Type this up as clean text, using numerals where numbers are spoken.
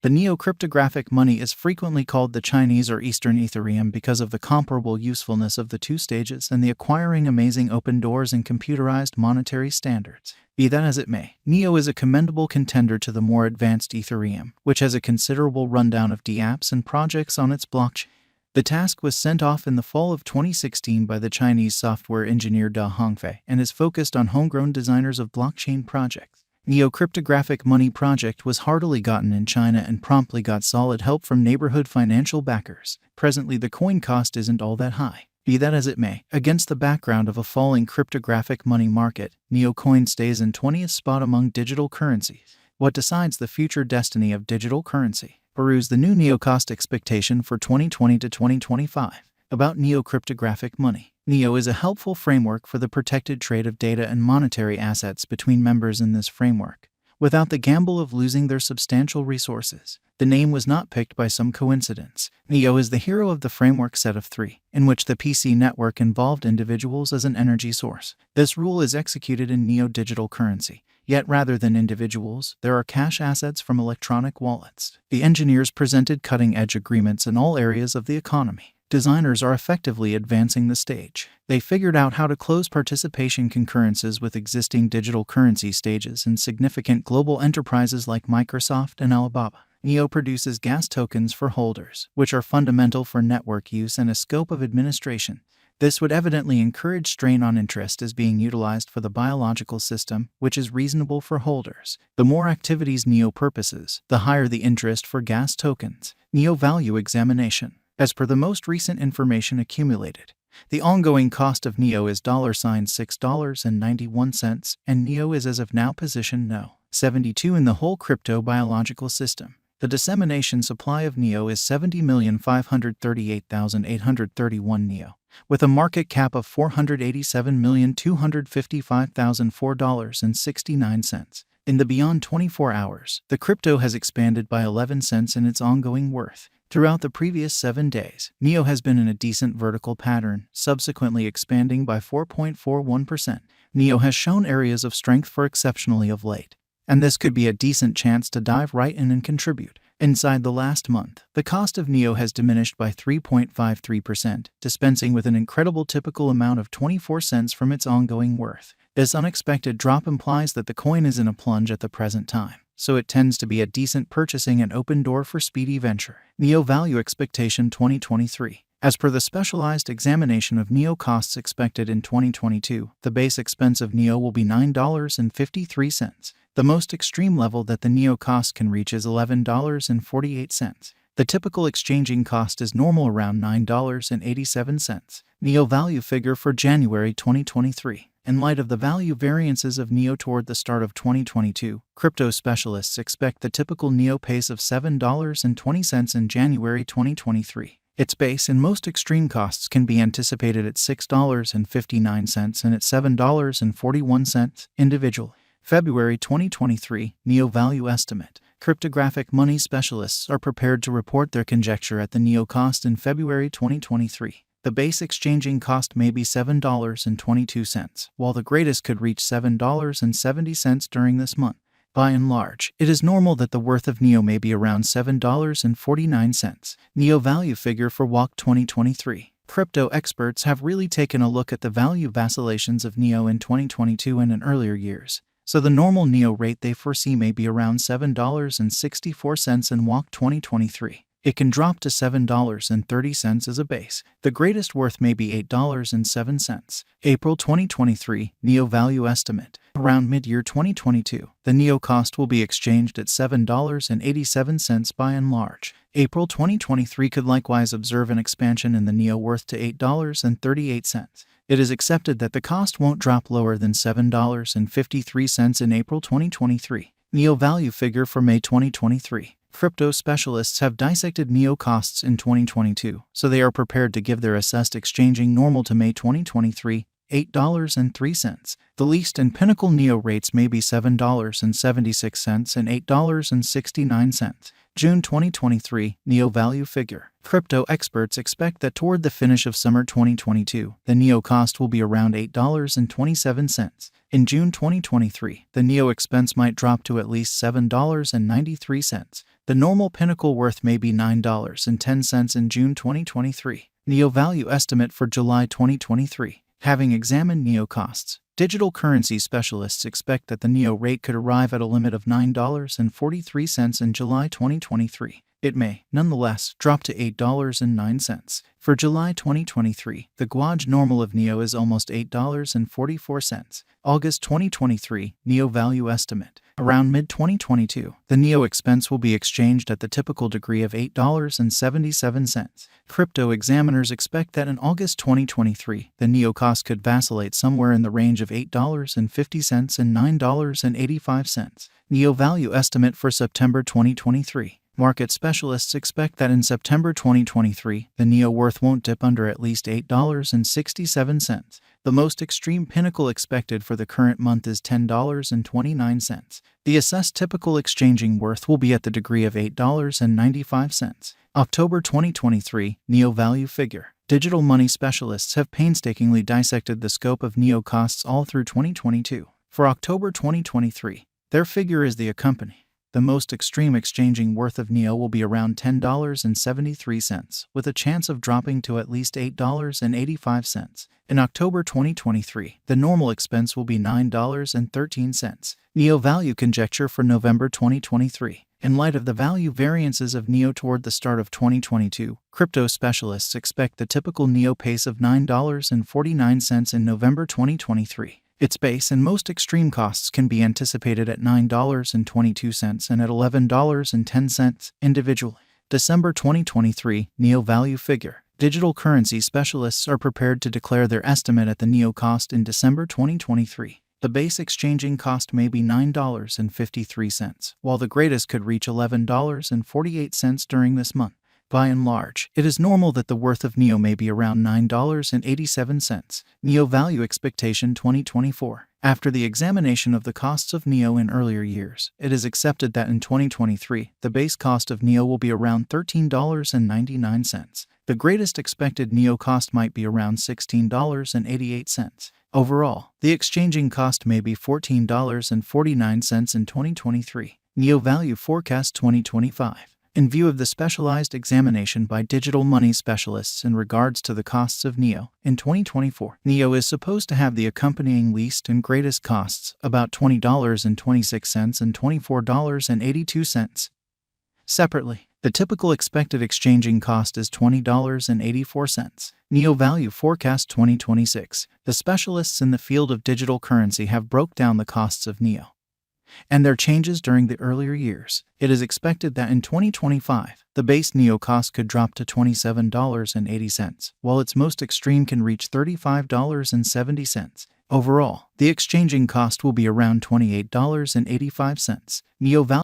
The neo-cryptographic money is frequently called the Chinese or Eastern Ethereum because of the comparable usefulness of the two stages and the acquiring amazing open doors and computerized monetary standards. Be that as it may, Neo is a commendable contender to the more advanced Ethereum, which has a considerable rundown of dApps and projects on its blockchain. The task was sent off in the fall of 2016 by the Chinese software engineer Da Hongfei and is focused on homegrown designers of blockchain projects. Neo-cryptographic money project was heartily gotten in China and promptly got solid help from neighborhood financial backers. Presently the coin cost isn't all that high. Be that as it may, against the background of a falling cryptographic money market, Neocoin stays in 20th spot among digital currencies. What decides the future destiny of digital currency? Peruse the new Neo cost expectation for 2020 to 2025. About neo-cryptographic money. Neo is a helpful framework for the protected trade of data and monetary assets between members in this framework, without the gamble of losing their substantial resources. The name was not picked by some coincidence. Neo is the hero of the framework set of 3, in which the PC network involved individuals as an energy source. This rule is executed in Neo digital currency. Yet rather than individuals, there are cash assets from electronic wallets. The engineers presented cutting-edge agreements in all areas of the economy. Designers are effectively advancing the stage. They figured out how to close participation concurrences with existing digital currency stages in significant global enterprises like Microsoft and Alibaba. Neo produces gas tokens for holders, which are fundamental for network use and a scope of administration. This would evidently encourage strain on interest as being utilized for the biological system, which is reasonable for holders. The more activities Neo purposes, the higher the interest for gas tokens. Neo value examination. As per the most recent information accumulated, the ongoing cost of Neo is $6.91, and Neo is as of now position No. 72 in the whole crypto biological system. The dissemination supply of Neo is 70,538,831 Neo, with a market cap of $487,255,004.69. In the beyond 24 hours, the crypto has expanded by 11 cents in its ongoing worth. Throughout the previous 7 days, Neo has been in a decent vertical pattern, subsequently expanding by 4.41%. Neo has shown areas of strength for exceptionally of late, and this could be a decent chance to dive right in and contribute. Inside the last month, the cost of Neo has diminished by 3.53%, dispensing with an incredible typical amount of 24 cents from its ongoing worth. This unexpected drop implies that the coin is in a plunge at the present time, so it tends to be a decent purchasing and open door for speedy venture. Neo value expectation 2023. As per the specialized examination of Neo costs expected in 2022, the base expense of Neo will be $9.53. The most extreme level that the Neo cost can reach is $11.48. The typical exchanging cost is normal around $9.87. Neo value figure for January 2023. In light of the value variances of Neo toward the start of 2022, crypto specialists expect the typical Neo pace of $7.20 in January 2023. Its base and most extreme costs can be anticipated at $6.59 and at $7.41 individually. February 2023, Neo value estimate. Cryptographic money specialists are prepared to report their conjecture at the Neo cost in February 2023. The base exchanging cost may be $7.22, while the greatest could reach $7.70 during this month. By and large, it is normal that the worth of Neo may be around $7.49. Neo value figure for WAC 2023. Crypto experts have really taken a look at the value vacillations of Neo in 2022 and in earlier years, so the normal Neo rate they foresee may be around $7.64 in WAC 2023. It can drop to $7.30 as a base. The greatest worth may be $8.07. April 2023, Neo value estimate. Around mid-year 2022, the Neo cost will be exchanged at $7.87 by and large. April 2023 could likewise observe an expansion in the Neo worth to $8.38. It is accepted that the cost won't drop lower than $7.53 in April 2023. Neo value figure for May 2023. Crypto specialists have dissected Neo costs in 2022, so they are prepared to give their assessed exchanging normal to May 2023, $8.03. The least and pinnacle Neo rates may be $7.76 and $8.69. June 2023, Neo value figure. Crypto experts expect that toward the finish of summer 2022, the Neo cost will be around $8.27. In June 2023, the Neo expense might drop to at least $7.93. The normal pinnacle worth may be $9.10 in June 2023. NEO value estimate for July 2023. Having examined NEO costs, digital currency specialists expect that the NEO rate could arrive at a limit of $9.43 in July 2023. It may, nonetheless, drop to $8.09. For July 2023, the gauge normal of NEO is almost $8.44. August 2023, NEO value estimate. Around mid-2022, the NEO expense will be exchanged at the typical degree of $8.77. Crypto examiners expect that in August 2023, the NEO cost could vacillate somewhere in the range of $8.50 and $9.85. NEO value estimate for September 2023. Market specialists expect that in September 2023, the NEO worth won't dip under at least $8.67. The most extreme pinnacle expected for the current month is $10.29. The assessed typical exchanging worth will be at the degree of $8.95. October 2023, NEO value figure. Digital money specialists have painstakingly dissected the scope of NEO costs all through 2022. For October 2023, their figure is the accompanying. The most extreme exchanging worth of NEO will be around $10.73, with a chance of dropping to at least $8.85. In October 2023, the normal expense will be $9.13. NEO value conjecture for November 2023. In light of the value variances of NEO toward the start of 2022, crypto specialists expect the typical NEO pace of $9.49 in November 2023. Its base and most extreme costs can be anticipated at $9.22 and at $11.10 individually. December 2023, NEO value figure. Digital currency specialists are prepared to declare their estimate at the NEO cost in December 2023. The base exchanging cost may be $9.53, while the greatest could reach $11.48 during this month. By and large, it is normal that the worth of NEO may be around $9.87. NEO value expectation 2024. After the examination of the costs of NEO in earlier years, it is accepted that in 2023, the base cost of NEO will be around $13.99. The greatest expected NEO cost might be around $16.88. Overall, the exchanging cost may be $14.49 in 2023. NEO value forecast 2025. In view of the specialized examination by digital money specialists in regards to the costs of NEO, in 2024, NEO is supposed to have the accompanying least and greatest costs, about $20.26 and $24.82. Separately, the typical expected exchanging cost is $20.84. NEO value forecast 2026. The specialists in the field of digital currency have broke down the costs of NEO and their changes during the earlier years. It is expected that in 2025, the base NEO cost could drop to $27.80, while its most extreme can reach $35.70. Overall, the exchanging cost will be around $28.85. NEO value